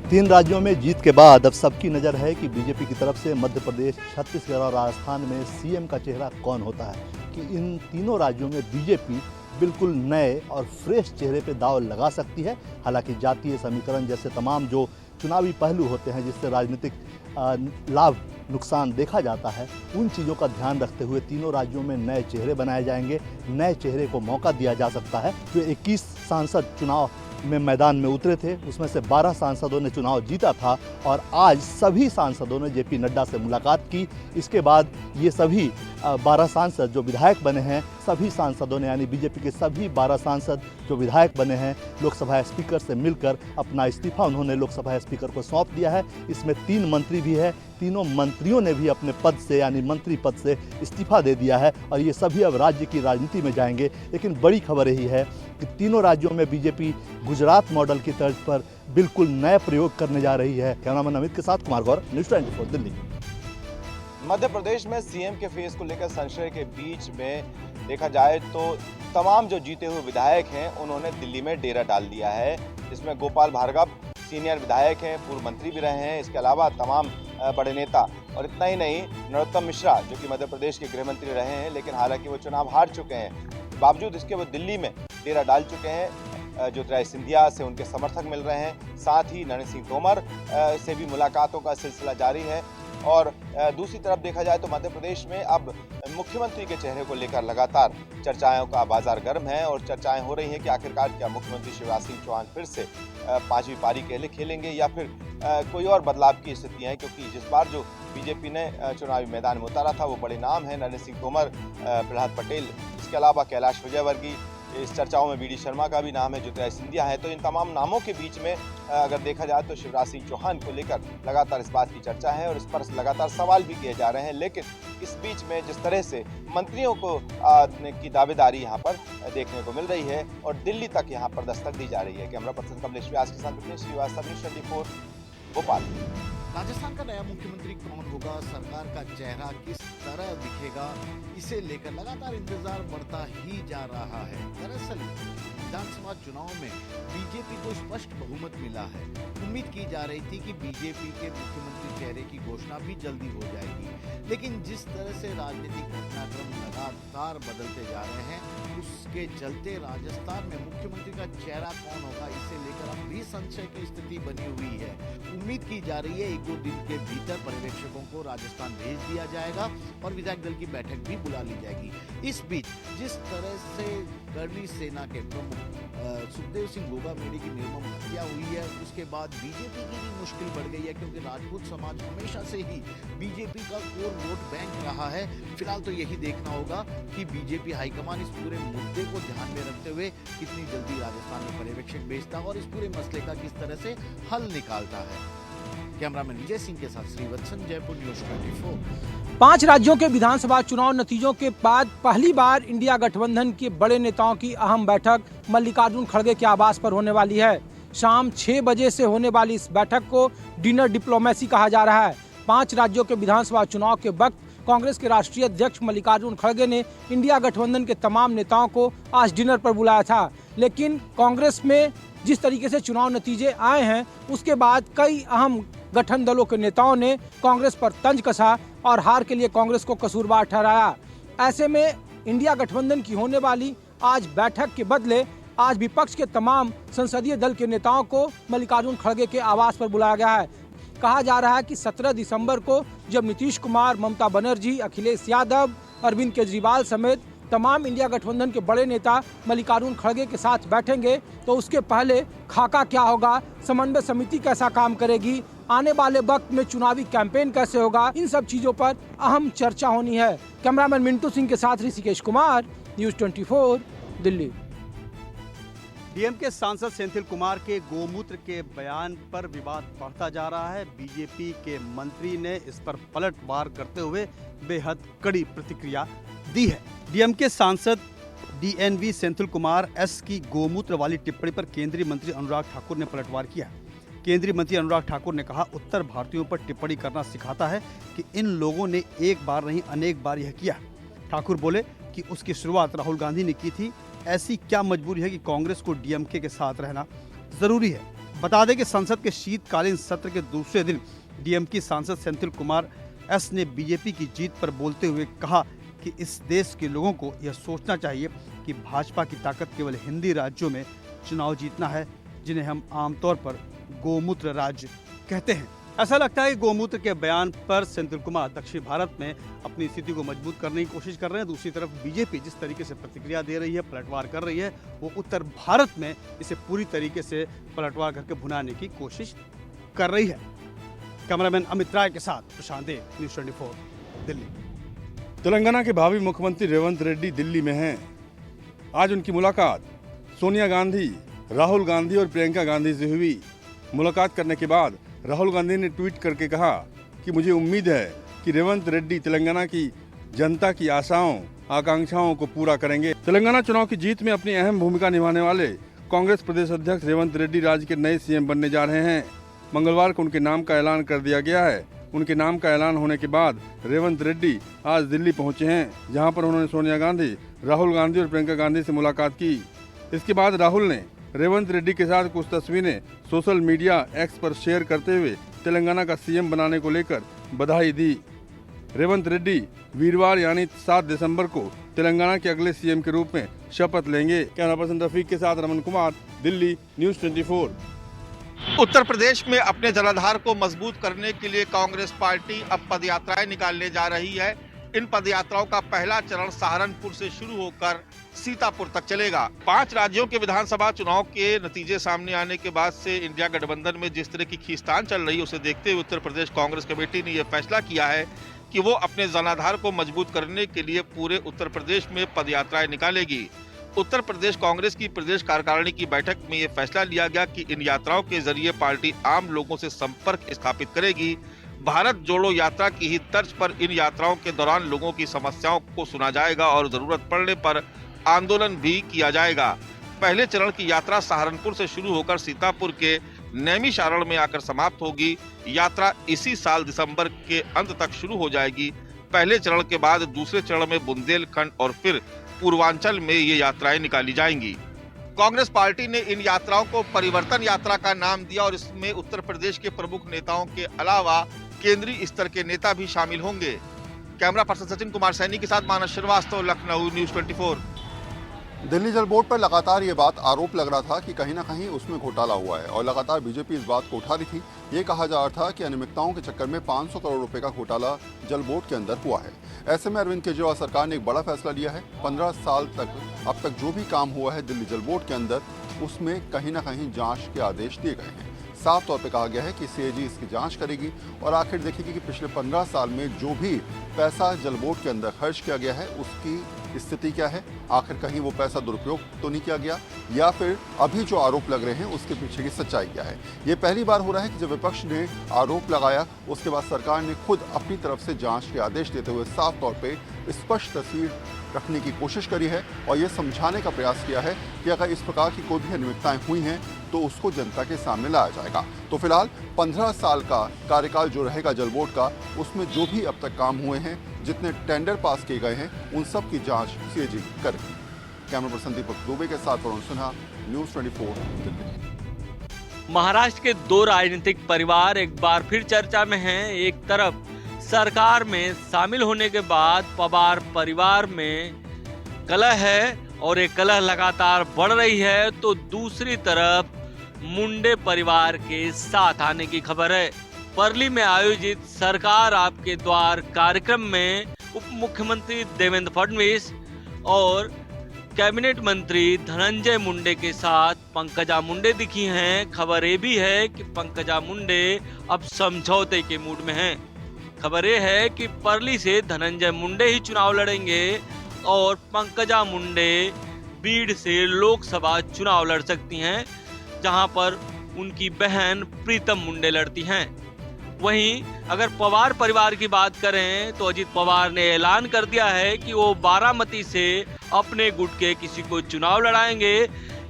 तीन राज्यों में जीत के बाद अब सबकी नज़र है कि बीजेपी की तरफ से मध्य प्रदेश, छत्तीसगढ़ और राजस्थान में सीएम का चेहरा कौन होता है, कि इन तीनों राज्यों में बीजेपी बिल्कुल नए और फ्रेश चेहरे पे दांव लगा सकती है। हालांकि जातीय समीकरण जैसे तमाम जो चुनावी पहलू होते हैं जिससे राजनीतिक लाभ नुकसान देखा जाता है, उन चीज़ों का ध्यान रखते हुए तीनों राज्यों में नए चेहरे बनाए जाएंगे। नए चेहरे को मौका दिया जा सकता है। जो 21 सांसद चुनाव में मैदान में उतरे थे उसमें से 12 सांसदों ने चुनाव जीता था और आज सभी सांसदों ने जेपी नड्डा से मुलाकात की। इसके बाद ये सभी 12 सांसद जो विधायक बने हैं, सभी सांसदों ने यानी बीजेपी के सभी 12 सांसद जो विधायक बने हैं, लोकसभा स्पीकर से मिलकर अपना इस्तीफा उन्होंने लोकसभा स्पीकर को सौंप दिया है। इसमें 3 मंत्री भी है। तीनों मंत्रियों ने भी अपने पद से यानी मंत्री पद से इस्तीफा दे दिया है और ये सभी अब राज्य की राजनीति में जाएंगे। लेकिन बड़ी खबर यही है कि तीनों राज्यों में बीजेपी गुजरात मॉडल की तर्ज पर बिल्कुल नए प्रयोग करने जा रही है। कैमरामैन अमित के साथ कुमार गौर, न्यूज़ 24 दिल्ली। मध्य प्रदेश में सीएम के फेस को लेकर संशय के बीच में देखा जाए तो तमाम जो जीते हुए विधायक हैं उन्होंने दिल्ली में डेरा डाल दिया है। इसमें गोपाल भार्गव सीनियर विधायक हैं, पूर्व मंत्री भी रहे हैं। इसके अलावा तमाम बड़े नेता, और इतना ही नहीं, नरोत्तम मिश्रा जो कि मध्य प्रदेश के गृह मंत्री रहे हैं, लेकिन हालांकि वो चुनाव हार चुके हैं, बावजूद इसके वो दिल्ली में डेरा डाल चुके हैं। ज्योतिरादित्य सिंधिया से उनके समर्थक मिल रहे हैं। साथ ही नरेंद्र सिंह तोमर से भी मुलाकातों का सिलसिला जारी है। और दूसरी तरफ देखा जाए तो मध्य प्रदेश में अब मुख्यमंत्री के चेहरे को लेकर लगातार चर्चाओं का बाजार गर्म है और चर्चाएं हो रही हैं कि आखिरकार क्या मुख्यमंत्री शिवराज सिंह चौहान फिर से 5वीं पारी के लिए खेलेंगे या फिर कोई और बदलाव की स्थितियां हैं, क्योंकि जिस बार जो बीजेपी ने चुनावी मैदान में उतारा था वो बड़े नाम हैं, नरेंद्र सिंह तोमर, प्रहलाद पटेल, इसके अलावा कैलाश विजयवर्गीय, इस चर्चाओं में बीडी शर्मा का भी नाम है, ज्योतिरादित्य सिंधिया है। तो इन तमाम नामों के बीच में अगर देखा जाए तो शिवराज सिंह चौहान को लेकर लगातार इस बात की चर्चा है और इस पर लगातार सवाल भी किए जा रहे हैं। लेकिन इस बीच में जिस तरह से मंत्रियों को की दावेदारी यहाँ पर देखने को मिल रही है और दिल्ली तक यहाँ पर दस्तक दी जा रही है। कैमरा पर्सन कमलेश व्यास के साथ विपिन श्रीवास्तव, न्यूज़ 24 भोपाल। राजस्थान का नया मुख्यमंत्री कौन होगा, सरकार का चेहरा किस तरह दिखेगा, इसे लेकर लगातार इंतजार बढ़ता ही जा रहा है। दरअसल विधानसभा चुनाव में बीजेपी को स्पष्ट बहुमत मिला है। उम्मीद की जा रही थी कि बीजेपी के मुख्यमंत्री चेहरे की घोषणा भी जल्दी हो जाएगी, लेकिन जिस तरह से राजनीतिक घटनाक्रम लगातार बदलते जा रहे हैं, उसके चलते राजस्थान में मुख्यमंत्री का चेहरा कौन होगा, इसे लेकर अब भी संशय की स्थिति बनी हुई है। उम्मीद की जा रही है 1-2 दिन के भीतर पर्यवेक्षकों को राजस्थान भेज दिया जाएगा और विधायक दल की बैठक भी बुला ली जाएगी। इस बीच जिस तरह से करनी सेना के प्रमुख सुखदेव सिंह गोगामेडी की निर्मम हत्या हुई है, उसके बाद बीजेपी की भी मुश्किल बढ़ गई है, क्योंकि राजपूत समाज हमेशा से ही बीजेपी का कोर वोट बैंक रहा है। फिलहाल तो यही देखना होगा कि बीजेपी हाईकमान इस पूरे मुद्दे को ध्यान में रखते हुए कितनी जल्दी राजस्थान में पर्यवेक्षक भेजता है और इस पूरे मसले का किस तरह से हल निकालता है। कैमरामैन विजय सिंह के साथ श्रीवत्सन, जयपुर, न्यूज़ 24। 5 राज्यों के विधानसभा चुनाव नतीजों के बाद पहली बार इंडिया गठबंधन के बड़े नेताओं की अहम बैठक मल्लिकार्जुन खड़गे के आवास पर होने वाली है। शाम 6 बजे से होने वाली इस बैठक को डिनर डिप्लोमेसी कहा जा रहा है। 5 राज्यों के विधानसभा चुनाव के वक्त कांग्रेस के राष्ट्रीय अध्यक्ष मल्लिकार्जुन खड़गे ने इंडिया गठबंधन के तमाम नेताओं को आज डिनर पर बुलाया था, लेकिन कांग्रेस में जिस तरीके से चुनाव नतीजे आए हैं उसके बाद कई अहम गठन दलों के नेताओं ने कांग्रेस पर तंज कसा और हार के लिए कांग्रेस को कसूरवार ठहराया। ऐसे में इंडिया गठबंधन की होने वाली आज बैठक के बदले आज विपक्ष के तमाम संसदीय दल के नेताओं को मल्लिकार्जुन खड़गे के आवास पर बुलाया गया है। कहा जा रहा है कि 17 दिसंबर को जब नीतीश कुमार, ममता बनर्जी, अखिलेश यादव, अरविंद केजरीवाल समेत तमाम इंडिया गठबंधन के बड़े नेता मल्लिकार्जुन खड़गे के साथ बैठेंगे तो उसके पहले खाका क्या होगा, समन्वय समिति कैसा काम करेगी, आने वाले वक्त में चुनावी कैंपेन कैसे होगा, इन सब चीजों पर अहम चर्चा होनी है। कैमरामैन मिंटू सिंह के साथ ऋषिकेश कुमार, न्यूज़ 24 दिल्ली। डीएमके सांसद सेंथिल कुमार के गोमूत्र के बयान पर विवाद बढ़ता जा रहा है। बीजेपी के मंत्री ने इस पर पलटवार करते हुए बेहद कड़ी प्रतिक्रिया दी है। डीएमके सांसद डीएनवी सेंथिल कुमार एस की गोमूत्र वाली टिप्पणी पर केंद्रीय मंत्री अनुराग ठाकुर ने पलटवार किया। केंद्रीय मंत्री अनुराग ठाकुर ने कहा, उत्तर भारतीयों पर टिप्पणी करना सिखाता है कि इन लोगों ने एक बार नहीं अनेक बार यह किया। ठाकुर बोले कि उसकी शुरुआत राहुल गांधी ने की थी। ऐसी क्या मजबूरी है कि कांग्रेस को डीएमके के साथ रहना जरूरी है। बता दें कि संसद के शीतकालीन सत्र के दूसरे दिन डीएमके सांसद सेंथिल कुमार एस ने बीजेपी की जीत पर बोलते हुए कहा कि इस देश के लोगों को यह सोचना चाहिए कि भाजपा की ताकत केवल हिंदी राज्यों में चुनाव जीतना है, जिन्हें हम आमतौर पर गोमूत्र राज्य कहते हैं। ऐसा लगता है कि गोमूत्र के बयान पर सेंथिल कुमार दक्षिण भारत में अपनी स्थिति को मजबूत करने की कोशिश कर रहे हैं। दूसरी तरफ बीजेपी जिस तरीके से प्रतिक्रिया दे रही है, पलटवार कर रही है, वो उत्तर भारत में इसे पूरी तरीके से पलटवार करके भुनाने की कोशिश कर रही है। कैमरामैन अमित राय के साथ प्रशांत देव, न्यूज़ 24 दिल्ली। तेलंगाना के भावी मुख्यमंत्री रेवंत रेड्डी दिल्ली में हैं। आज उनकी मुलाकात सोनिया गांधी, राहुल गांधी और प्रियंका गांधी से हुई। मुलाकात करने के बाद राहुल गांधी ने ट्वीट करके कहा कि मुझे उम्मीद है कि रेवंत रेड्डी तेलंगाना की जनता की आशाओं आकांक्षाओं को पूरा करेंगे। तेलंगाना चुनाव की जीत में अपनी अहम भूमिका निभाने वाले कांग्रेस प्रदेश अध्यक्ष रेवंत रेड्डी राज्य के नए सीएम बनने जा रहे हैं। मंगलवार को उनके नाम का ऐलान कर दिया गया है। उनके नाम का ऐलान होने के बाद रेवंत रेड्डी आज दिल्ली पहुंचे हैं, जहां पर उन्होंने सोनिया गांधी, राहुल गांधी और प्रियंका गांधी से मुलाकात की। इसके बाद राहुल ने रेवंत रेड्डी के साथ कुछ तस्वीरें सोशल मीडिया एक्स पर शेयर करते हुए तेलंगाना का सीएम बनाने को लेकर बधाई दी। रेवंत रेड्डी वीरवार यानी 7 दिसंबर को तेलंगाना के अगले सीएम के रूप में शपथ लेंगे। कैमरा पर्सन रफीक के साथ रमन कुमार, दिल्ली, न्यूज़ 24। उत्तर प्रदेश में अपने जनाधार को मजबूत करने के लिए कांग्रेस पार्टी अब पदयात्राएं निकालने जा रही है। इन पदयात्राओं का पहला चरण सहारनपुर से शुरू होकर सीतापुर तक चलेगा। 5 राज्यों के विधानसभा चुनाव के नतीजे सामने आने के बाद से इंडिया गठबंधन में जिस तरह की खींचतान चल रही है, उसे देखते हुए उत्तर प्रदेश कांग्रेस कमेटी ने यह फैसला किया है कि वो अपने जनाधार को मजबूत करने के लिए पूरे उत्तर प्रदेश में पदयात्राएं निकालेगी। उत्तर प्रदेश कांग्रेस की प्रदेश कार्यकारिणी की बैठक में ये फैसला लिया गया कि इन यात्राओं के जरिए पार्टी आम लोगों से संपर्क स्थापित करेगी। भारत जोड़ो यात्रा की ही तर्ज पर इन यात्राओं के दौरान लोगों की समस्याओं को सुना जाएगा और जरूरत पड़ने पर आंदोलन भी किया जाएगा। पहले चरण की यात्रा सहारनपुर से शुरू होकर सीतापुर के नैमिषारण्य में आकर समाप्त होगी। यात्रा इसी साल दिसंबर के अंत तक शुरू हो जाएगी। पहले चरण के बाद दूसरे चरण में बुंदेलखंड और फिर पूर्वांचल में ये यात्राएं निकाली जाएंगी। कांग्रेस पार्टी ने इन यात्राओं को परिवर्तन यात्रा का नाम दिया और इसमें उत्तर प्रदेश के प्रमुख नेताओं के अलावा केंद्रीय स्तर के नेता भी शामिल होंगे। कैमरा पर्सन सचिन कुमार सैनी के साथ मानस श्रीवास्तव, लखनऊ, न्यूज़ 24। दिल्ली जल बोर्ड पर लगातार ये बात आरोप लग रहा था कि कहीं ना कहीं उसमें घोटाला हुआ है और लगातार बीजेपी इस बात को उठा रही थी। ये कहा जा रहा था कि अनियमितताओं के चक्कर में 500 करोड़ रुपए का घोटाला जल बोर्ड के अंदर हुआ है। ऐसे में अरविंद केजरीवाल सरकार ने एक बड़ा फैसला लिया है। 15 साल तक अब तक जो भी काम हुआ है दिल्ली जल बोर्ड के अंदर, उसमें कहीं ना कहीं जाँच के आदेश दिए गए हैं। साफ तौर पे कहा गया है कि सीएजी इसकी जांच करेगी और आखिर देखेगी कि पिछले 15 साल में जो भी पैसा जल बोर्ड के अंदर खर्च किया गया है उसकी स्थिति क्या है, आखिर कहीं वो पैसा दुरुपयोग तो नहीं किया गया, या फिर अभी जो आरोप लग रहे हैं उसके पीछे की सच्चाई क्या है। ये पहली बार हो रहा है कि जब विपक्ष ने आरोप लगाया उसके बाद सरकार ने खुद अपनी तरफ से जांच के आदेश देते हुए साफ तौर पे स्पष्ट तस्वीर रखने की कोशिश करी है और ये समझाने का प्रयास किया है कि अगर इस प्रकार की कोई भी अनियमितताएं हुई हैं तो उसको जनता के सामने लाया जाएगा। तो फिलहाल 15 साल का कार्यकाल जो रहेगा जल बोर्ड का, उसमें जो भी अब तक काम हुए हैं, जितने टेंडर पास किए गए हैं, उन सब की जांच सीएजी करेगी। कैमरा पर्सन दीपक दुबे के साथ वरुण सिन्हा, न्यूज़ 24 दिल्ली। महाराष्ट्र के 2 राजनीतिक परिवार एक बार फिर चर्चा में हैं। एक तरफ सरकार में शामिल होने के बाद पवार परिवार में कलह है और ये कलह लगातार बढ़ रही है, तो दूसरी तरफ मुंडे परिवार के साथ आने की खबर है। परली में आयोजित सरकार आपके द्वार कार्यक्रम में उप मुख्यमंत्री देवेंद्र फडणवीस और कैबिनेट मंत्री धनंजय मुंडे के साथ पंकजा मुंडे दिखी हैं। खबर ये भी है कि पंकजा मुंडे अब समझौते के मूड में हैं। खबर ये है कि परली से धनंजय मुंडे ही चुनाव लड़ेंगे और पंकजा मुंडे बीड़ से लोकसभा चुनाव लड़ सकती हैं, जहां पर उनकी बहन प्रीतम मुंडे लड़ती हैं। वहीं अगर पवार परिवार की बात करें तो अजित पवार ने ऐलान कर दिया है कि वो बारामती से अपने गुट के किसी को चुनाव लड़ाएंगे।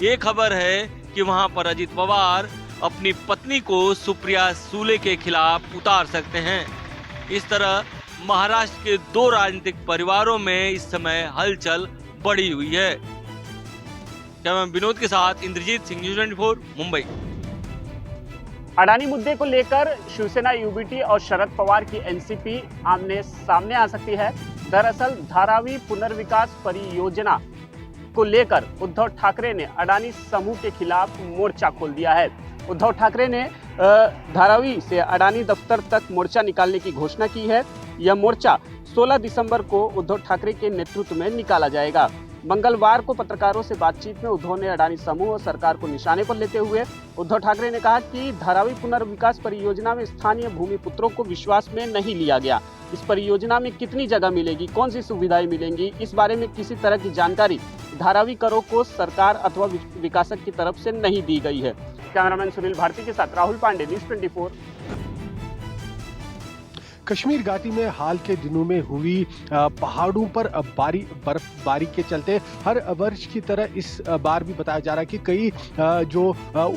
ये खबर है कि वहां पर अजित पवार अपनी पत्नी को सुप्रिया सूले के खिलाफ उतार सकते हैं। इस तरह महाराष्ट्र के 2 राजनीतिक परिवारों में इस समय हलचल बढ़ी हुई है। विनोद के साथ इंद्रजीत सिंह, न्यूज़ 24 मुंबई। अडानी मुद्दे को लेकर शिवसेना यूबीटी और शरद पवार की एनसीपी आमने सामने आ सकती है। दरअसल धारावी पुनर्विकास परियोजना को लेकर उद्धव ठाकरे ने अडानी समूह के खिलाफ मोर्चा खोल दिया है। उद्धव ठाकरे ने धारावी से अडानी दफ्तर तक मोर्चा निकालने की घोषणा की है। यह मोर्चा 16 दिसंबर को उद्धव ठाकरे के नेतृत्व में निकाला जाएगा। मंगलवार को पत्रकारों से बातचीत में उद्धव ने अडानी समूह और सरकार को निशाने पर लेते हुए उद्धव ठाकरे ने कहा कि धारावी पुनर्विकास परियोजना में स्थानीय भूमिपुत्रों को विश्वास में नहीं लिया गया। इस परियोजना में कितनी जगह मिलेगी, कौन सी सुविधाएं मिलेंगी, इस बारे में किसी तरह की जानकारी धारावी करों को सरकार अथवा विकासक की तरफ से नहीं दी गई है। कैमरामैन सुनील भारती के साथ राहुल पांडे, न्यूज़ 24। कश्मीर घाटी में हाल के दिनों में हुई पहाड़ों पर बर्फबारी के चलते हर वर्ष की तरह इस बार भी बताया जा रहा है कि कई जो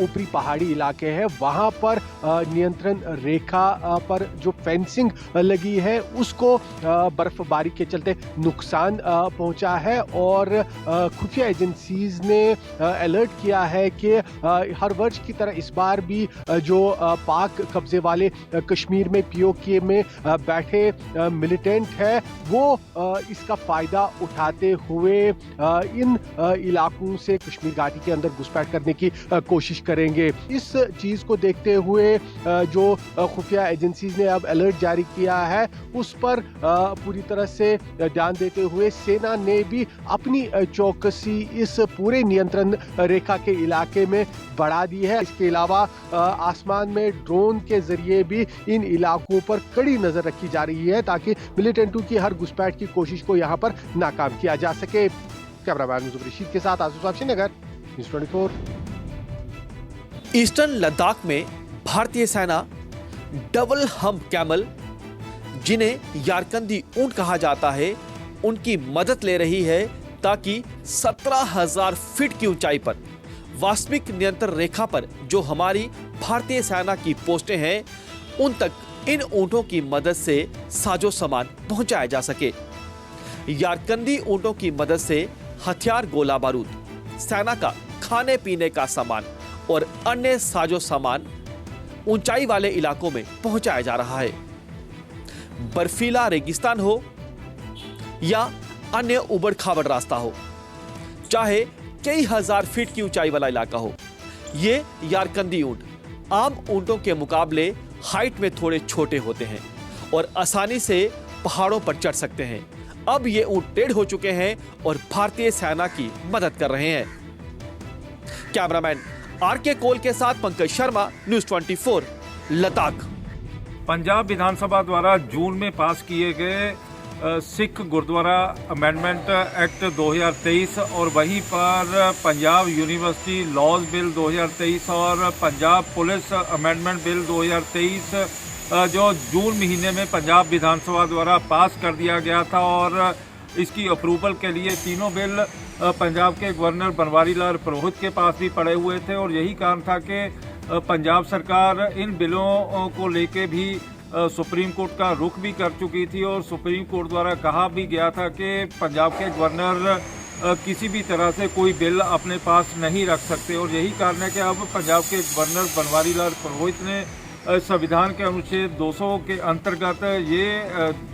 ऊपरी पहाड़ी इलाके हैं वहां पर नियंत्रण रेखा पर जो फेंसिंग लगी है उसको बर्फबारी के चलते नुकसान पहुंचा है और खुफिया एजेंसीज ने अलर्ट किया है कि हर वर्ष की तरह इस बार भी जो पाक कब्जे वाले कश्मीर में पीओके में बैठे मिलिटेंट है वो इसका फायदा उठाते हुए इन इलाकों से कश्मीर घाटी के अंदर घुसपैठ करने की कोशिश करेंगे। इस चीज को देखते हुए जो खुफिया एजेंसीज ने अब अलर्ट जारी किया है उस पर पूरी तरह से ध्यान देते हुए सेना ने भी अपनी चौकसी इस पूरे नियंत्रण रेखा के इलाके में बढ़ा दी है। इसके अलावा आसमान में ड्रोन के जरिए भी इन इलाकों पर कड़ी नजर रखी जा रही है ताकि मिलिटेंटों की हर घुसपैठ की कोशिश को यहां पर नाकाम किया जा सके। कैमरामैन रशीद के साथ आसू साहब श्रीनगर, न्यूज़ 24। ईस्टर्न लद्दाख में भारतीय सेना डबल हम्प कैमल, जिन्हें यारकंदी ऊंट कहा जाता है, उनकी मदद ले रही है ताकि 17,000 फीट की ऊंचाई पर वास्तविक नियंत्रण रेखा पर जो हमारी भारतीय सेना की पोस्टें हैं उन तक इन ऊंटों की मदद से साजो सामान पहुंचाया जा सके। यारकंदी ऊंटों की मदद से हथियार, गोला बारूद, सेना का खाने पीने का सामान और अन्य साजो सामान ऊंचाई वाले इलाकों में पहुंचाया जा रहा है। बर्फीला रेगिस्तान हो या अन्य उबड़ खाबड़ रास्ता हो, चाहे कई हजार फीट की ऊंचाई वाला इलाका हो, ये यारकंदी ऊंट आम ऊंटों के मुकाबले हाइट में थोड़े छोटे होते हैं और आसानी से पहाड़ों पर चढ़ सकते हैं। अब ये ऊंट टेढ़ हो चुके हैं और भारतीय सेना की मदद कर रहे हैं। कैमरामैन आरके कोल के साथ पंकज शर्मा, न्यूज़ 24, लद्दाख। पंजाब विधानसभा द्वारा जून में पास किए गए सिख गुरुद्वारा अमेंडमेंट एक्ट 2023 और वहीं पर पंजाब यूनिवर्सिटी लॉज बिल 2023 और पंजाब पुलिस अमेंडमेंट बिल 2023 जो जून महीने में पंजाब विधानसभा द्वारा पास कर दिया गया था और इसकी अप्रूवल के लिए तीनों बिल पंजाब के गवर्नर बनवारी लाल पुरोहित के पास भी पड़े हुए थे और यही कारण था कि पंजाब सरकार इन बिलों को लेके भी सुप्रीम कोर्ट का रुख भी कर चुकी थी और सुप्रीम कोर्ट द्वारा कहा भी गया था कि पंजाब के गवर्नर किसी भी तरह से कोई बिल अपने पास नहीं रख सकते और यही कारण है कि अब पंजाब के गवर्नर बनवारी लाल पुरोहित ने संविधान के अनुच्छेद 200 के अंतर्गत ये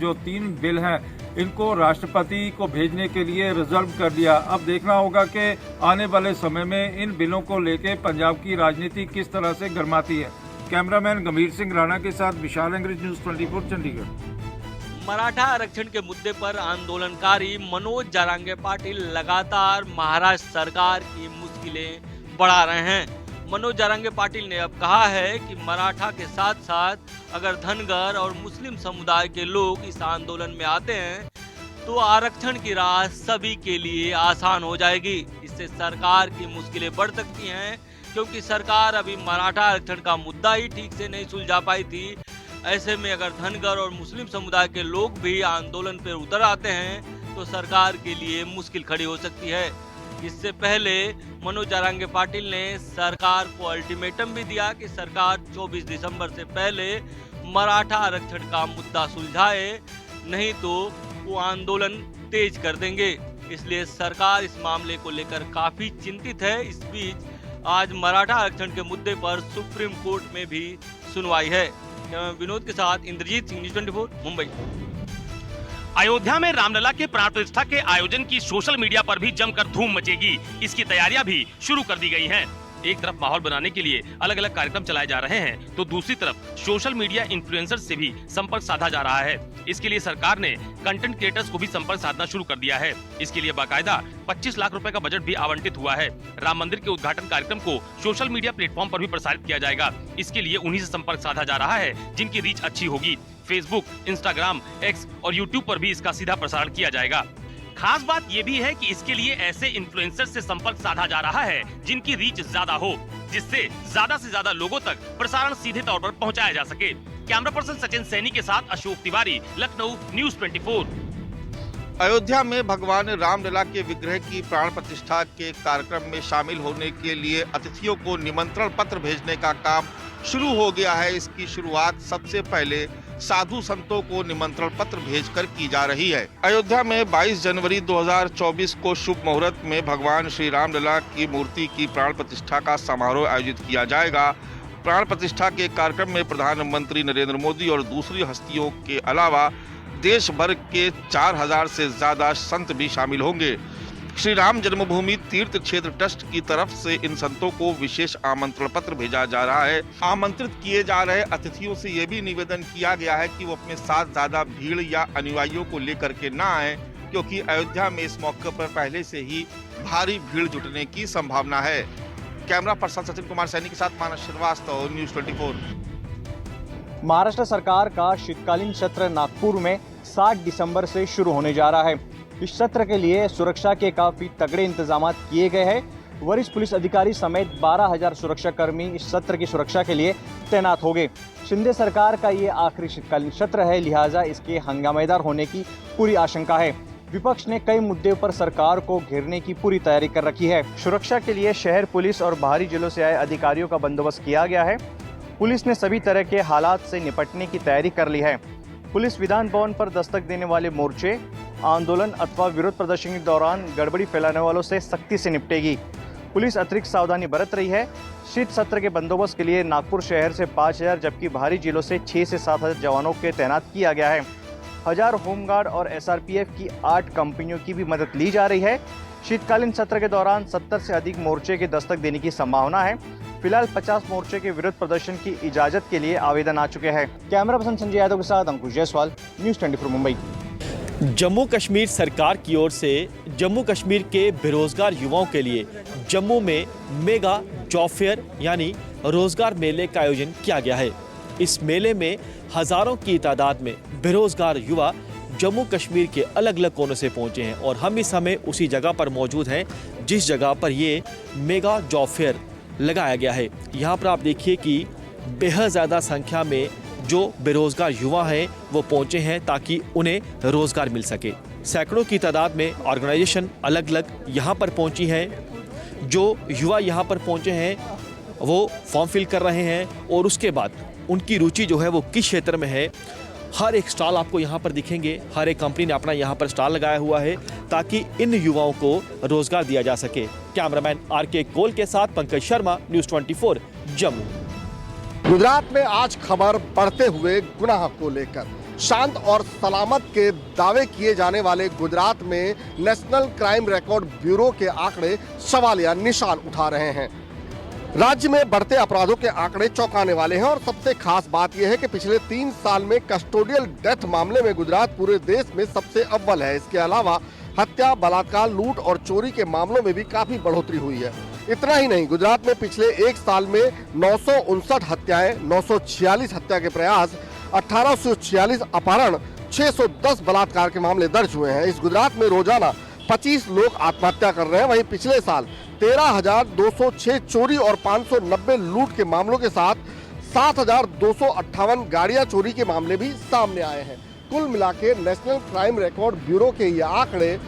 जो 3 बिल हैं इनको राष्ट्रपति को भेजने के लिए रिजर्व कर दिया। अब देखना होगा कि आने वाले समय में इन बिलों को लेके पंजाब की राजनीति किस तरह से गरमाती है। कैमरामैन गंभीर सिंह राणा के साथ विशाल अंग्रेज, न्यूज़ 24, चंडीगढ़। मराठा आरक्षण के मुद्दे पर आंदोलनकारी मनोज जारंगे पाटिल लगातार महाराष्ट्र सरकार की मुश्किलें बढ़ा रहे हैं। मनोज जारंगे पाटिल ने अब कहा है कि मराठा के साथ साथ अगर धनगर और मुस्लिम समुदाय के लोग इस आंदोलन में आते हैं तो आरक्षण की राह सभी के लिए आसान हो जाएगी। इससे सरकार की मुश्किलें बढ़ सकती हैं क्योंकि सरकार अभी मराठा आरक्षण का मुद्दा ही ठीक से नहीं सुलझा पाई थी। ऐसे में अगर धनगर और मुस्लिम समुदाय के लोग भी आंदोलन पर उतर आते हैं तो सरकार के लिए मुश्किल खड़ी हो सकती है। इससे पहले मनोज जारंगे पाटिल ने सरकार को अल्टीमेटम भी दिया कि सरकार 24 दिसंबर से पहले मराठा आरक्षण का मुद्दा सुलझाए, नहीं तो वो आंदोलन तेज कर देंगे। इसलिए सरकार इस मामले को लेकर काफी चिंतित है। इस बीच आज मराठा आरक्षण के मुद्दे पर सुप्रीम कोर्ट में भी सुनवाई है। विनोद के साथ इंद्रजीत सिंह, न्यूज़ 24 मुंबई। अयोध्या में रामलला के प्राण प्रतिष्ठा के आयोजन की सोशल मीडिया पर भी जमकर धूम मचेगी। इसकी तैयारियां भी शुरू कर दी गई हैं। एक तरफ माहौल बनाने के लिए अलग अलग कार्यक्रम चलाए जा रहे हैं, तो दूसरी तरफ सोशल मीडिया इन्फ्लुएंसर्स से भी संपर्क साधा जा रहा है। इसके लिए सरकार ने कंटेंट क्रिएटर्स को भी संपर्क साधना शुरू कर दिया है। इसके लिए बाकायदा 25 लाख रुपए का बजट भी आवंटित हुआ है। राम मंदिर के उद्घाटन कार्यक्रम को सोशल मीडिया प्लेटफॉर्म पर भी प्रसारित किया जाएगा। इसके लिए उन्हीं से संपर्क साधा जा रहा है जिनकी रीच अच्छी होगी। फेसबुक, इंस्टाग्राम, एक्स और यूट्यूब पर भी इसका सीधा प्रसारण किया जाएगा। खास बात ये भी है कि इसके लिए ऐसे इन्फ्लुएंसर से संपर्क साधा जा रहा है जिनकी रीच ज्यादा हो, जिससे ज्यादा से ज्यादा लोगों तक प्रसारण सीधे तौर पर पहुंचाया जा सके। कैमरा पर्सन सचिन सैनी के साथ अशोक तिवारी, लखनऊ, न्यूज़ 24। अयोध्या में भगवान रामलला के विग्रह की प्राण प्रतिष्ठा के कार्यक्रम में शामिल होने के लिए अतिथियों को निमंत्रण पत्र भेजने का काम शुरू हो गया है। इसकी शुरुआत सबसे पहले साधु संतों को निमंत्रण पत्र भेजकर की जा रही है। अयोध्या में 22 जनवरी 2024 को शुभ मुहूर्त में भगवान श्री रामलला की मूर्ति की प्राण प्रतिष्ठा का समारोह आयोजित किया जाएगा। प्राण प्रतिष्ठा के कार्यक्रम में प्रधानमंत्री नरेंद्र मोदी और दूसरी हस्तियों के अलावा देश भर के 4000 से ज्यादा संत भी शामिल होंगे। श्री राम जन्मभूमि तीर्थ क्षेत्र ट्रस्ट की तरफ से इन संतों को विशेष आमंत्रण पत्र भेजा जा रहा है। आमंत्रित किए जा रहे अतिथियों से ये भी निवेदन किया गया है कि वो अपने साथ ज्यादा भीड़ या अनुयायियों को लेकर के ना आए, क्योंकि अयोध्या में इस मौके पर पहले से ही भारी भीड़ जुटने की संभावना है। कैमरा पर्सन सचिन कुमार सैनी के साथ मानस श्रीवास्तव, न्यूज़ 24। महाराष्ट्र सरकार का शीतकालीन सत्र नागपुर में 7 दिसंबर से शुरू होने जा रहा है। इस सत्र के लिए सुरक्षा के काफी तगड़े इंतजाम किए गए हैं। वरिष्ठ पुलिस अधिकारी समेत 12,000 सुरक्षाकर्मी इस सत्र की सुरक्षा के लिए तैनात होंगे। शिंदे सरकार का ये आखिरी शीतकालीन सत्र है, लिहाजा इसके हंगामेदार होने की पूरी आशंका है। विपक्ष ने कई मुद्दों पर सरकार को घेरने की पूरी तैयारी कर रखी है। सुरक्षा के लिए शहर पुलिस और बाहरी जिलों से आए अधिकारियों का बंदोबस्त किया गया है। पुलिस ने सभी तरह के हालात से निपटने की तैयारी कर ली है। पुलिस विधान भवन पर दस्तक देने वाले मोर्चे, आंदोलन अथवा विरोध प्रदर्शन के दौरान गड़बड़ी फैलाने वालों से सख्ती से निपटेगी। पुलिस अतिरिक्त सावधानी बरत रही है। शीत सत्र के बंदोबस्त के लिए नागपुर शहर से 5000 जबकि बाहरी जिलों से 6 से 7000 जवानों के तैनात किया गया है। 1000 होमगार्ड और SRPF की 8 कंपनियों की भी मदद ली जा रही है। शीतकालीन सत्र के दौरान 70 से अधिक मोर्चे की दस्तक देने की संभावना है। फिलहाल 50 मोर्चे के विरोध प्रदर्शन की इजाजत के लिए आवेदन आ चुके हैं। कैमरा पर्सन संजय यादव के साथ अंकुश जायसवाल, न्यूज़ 24 मुंबई। जम्मू कश्मीर सरकार की ओर से जम्मू कश्मीर के बेरोजगार युवाओं के लिए जम्मू में मेगा जॉब फेयर यानी रोजगार मेले का आयोजन किया गया है। इस मेले में हजारों की तादाद में बेरोजगार युवा जम्मू कश्मीर के अलग अलग कोनों से पहुंचे हैं और हम इस समय उसी जगह पर मौजूद हैं जिस जगह पर ये मेगा जॉब फेयर लगाया गया है। यहाँ पर आप देखिए कि बेहद ज़्यादा संख्या में जो बेरोजगार युवा हैं वो पहुंचे हैं ताकि उन्हें रोजगार मिल सके। सैकड़ों की तादाद में ऑर्गेनाइजेशन अलग अलग यहाँ पर पहुंची हैं। जो युवा यहाँ पर पहुंचे हैं वो फॉर्म फिल कर रहे हैं और उसके बाद उनकी रुचि जो है वो किस क्षेत्र में है। हर एक स्टॉल आपको यहाँ पर दिखेंगे। हर एक कंपनी ने अपना यहाँ पर स्टॉल लगाया हुआ है ताकि इन युवाओं को रोजगार दिया जा सके। कैमरामैन RK कोल के साथ पंकज शर्मा, न्यूज़ 24 जम्मू। गुजरात में आज खबर बढ़ते हुए गुनाह को लेकर। शांत और सलामत के दावे किए जाने वाले गुजरात में नेशनल क्राइम रिकॉर्ड ब्यूरो के आंकड़े सवालिया निशान उठा रहे हैं। राज्य में बढ़ते अपराधों के आंकड़े चौंकाने वाले हैं और सबसे खास बात यह है कि पिछले 3 साल में कस्टोडियल डेथ मामले में गुजरात पूरे देश में सबसे अव्वल है। इसके अलावा हत्या, बलात्कार, लूट और चोरी के मामलों में भी काफी बढ़ोतरी हुई है। इतना ही नहीं, गुजरात में पिछले 1 साल में 959 हत्याएं, 946 हत्या के प्रयास, 1846 अपहरण, 610 बलात्कार के मामले दर्ज हुए हैं। इस गुजरात में रोजाना 25 लोग आत्महत्या कर रहे हैं। वहीं पिछले साल 13,206 चोरी और 590 लूट के मामलों के साथ 7,258 गाड़ियां चोरी के मामले भी सामने आए हैं। कुल मिलाकर नेशनल क्राइम रिकॉर्ड ब्यूरो के ये आंकड़े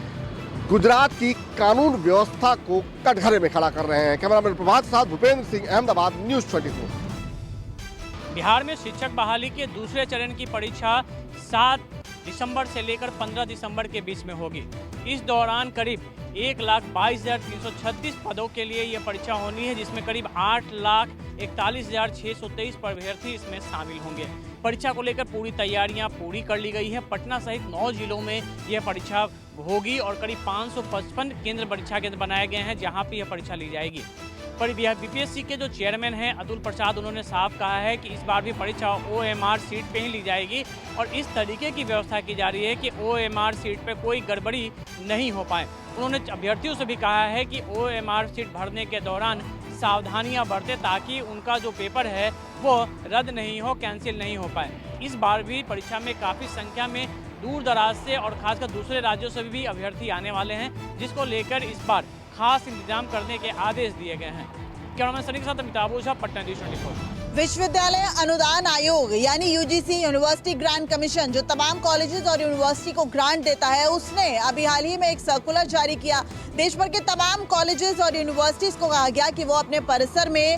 गुजरात की कानून व्यवस्था को कटघरे में खड़ा कर रहे हैं। कैमरामैन प्रभात के साथ भूपेंद्र सिंह, अहमदाबाद, न्यूज़ 24। बिहार में शिक्षक बहाली के दूसरे चरण की परीक्षा 7 दिसंबर से लेकर 15 दिसंबर के बीच में होगी। इस दौरान करीब 1,22,336 पदों के लिए ये परीक्षा होनी है, जिसमें करीब 8,41,623 अभ्यर्थी इसमें शामिल होंगे। परीक्षा को लेकर पूरी तैयारियां पूरी कर ली गई हैं। पटना सहित 9 जिलों में यह परीक्षा होगी और करीब 555 केंद्र परीक्षा केंद्र बनाए गए हैं जहां पर यह परीक्षा ली जाएगी। पर बीपीएससी के जो चेयरमैन हैं अतुल प्रसाद, उन्होंने साफ कहा है कि इस बार भी परीक्षा OMR सीट पे ही ली जाएगी और इस तरीके की व्यवस्था की जा रही है कि OMR सीट पे कोई गड़बड़ी नहीं हो पाए। उन्होंने अभ्यर्थियों से भी कहा है कि OMR सीट भरने के दौरान सावधानियां बरतें ताकि उनका जो पेपर है वो रद्द नहीं हो, कैंसिल नहीं हो पाए। इस बार भी परीक्षा में काफ़ी संख्या में दूर दराज से और खासकर दूसरे राज्यों से भी अभ्यर्थी आने वाले हैं, जिसको लेकर इस बार खास इंतजाम करने के आदेश दिए गए हैं। कैमरामैन सनी के साथ अमिताभ ओझा, पटना न्यूज़ 24। विश्वविद्यालय अनुदान आयोग यानी यूजीसी यूनिवर्सिटी ग्रांट कमीशन जो तमाम कॉलेजेस और यूनिवर्सिटी को ग्रांट देता है, उसने अभी हाल ही में एक सर्कुलर जारी किया। देश भर के तमाम कॉलेजेस और यूनिवर्सिटीज को कहा गया कि वो अपने परिसर में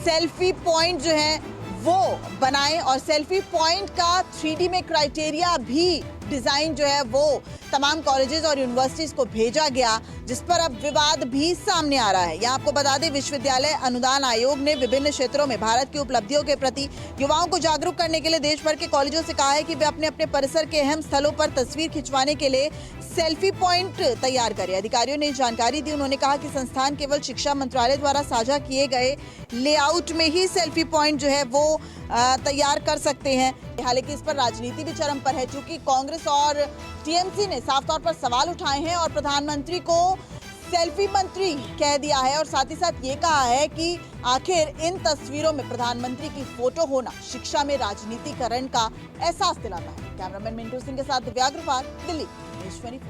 सेल्फी पॉइंट जो है वो बनाएं और सेल्फी पॉइंट का 3D में क्राइटेरिया भी डिजाइन जो है वो तमाम कॉलेजेस और यूनिवर्सिटीज को भेजा गया, जिस पर अब विवाद भी सामने आ रहा है। यहाँ आपको बता दें, विश्वविद्यालय अनुदान आयोग ने विभिन्न क्षेत्रों में भारत की उपलब्धियों के प्रति युवाओं को जागरूक करने के लिए देश भर के कॉलेजों से कहा है कि वे अपने अपने परिसर के अहम स्थलों पर तस्वीर खिंचवाने के लिए सेल्फी पॉइंट तैयार करें। अधिकारियों ने जानकारी दी। उन्होंने कहा कि संस्थान केवल शिक्षा मंत्रालय द्वारा साझा किए गए लेआउट में ही सेल्फी पॉइंट जो है वो तैयार कर सकते हैं। हालांकि इस पर राजनीति भी चरम पर है, क्योंकि कांग्रेस और टीएमसी ने साफ तौर पर सवाल उठाए हैं और प्रधानमंत्री को सेल्फी मंत्री कह दिया है और साथ ही साथ ये कहा है कि आखिर इन तस्वीरों में प्रधानमंत्री की फोटो होना शिक्षा में राजनीतिकरण का एहसास दिलाता है। कैमरामैन मिंटू सिंह के साथ दिव्याग्रपाल, दिल्ली न्यूज़ 24।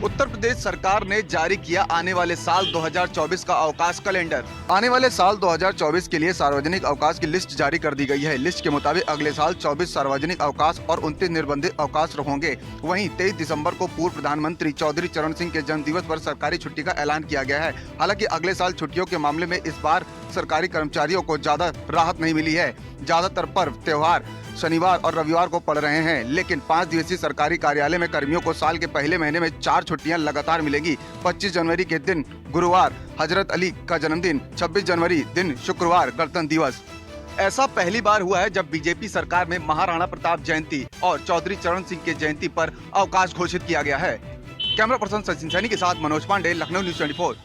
उत्तर प्रदेश सरकार ने जारी किया आने वाले साल 2024 का अवकाश कैलेंडर। आने वाले साल 2024 के लिए सार्वजनिक अवकाश की लिस्ट जारी कर दी गई है। लिस्ट के मुताबिक अगले साल 24 सार्वजनिक अवकाश और 29 निर्बंधित अवकाश होंगे। वहीं 23 दिसंबर को पूर्व प्रधानमंत्री चौधरी चरण सिंह के जन्मदिवस पर सरकारी छुट्टी का ऐलान किया गया है। हालांकि अगले साल छुट्टियों के मामले में इस बार सरकारी कर्मचारियों को ज्यादा राहत नहीं मिली है। ज्यादातर पर्व त्योहार शनिवार और रविवार को पड़ रहे हैं, लेकिन 5 दिवसीय सरकारी कार्यालय में कर्मियों को साल के पहले महीने में 4 छुट्टियां लगातार मिलेगी। 25 जनवरी के दिन गुरुवार हजरत अली का जन्मदिन, 26 जनवरी दिन शुक्रवार गणतंत्र दिवस। ऐसा पहली बार हुआ है जब बीजेपी सरकार में महाराणा प्रताप जयंती और चौधरी चरण सिंह के जयंती पर अवकाश घोषित किया गया है। कैमरा पर्सन सचिन सैनी के साथ मनोज पांडे, लखनऊ न्यूज़ 24।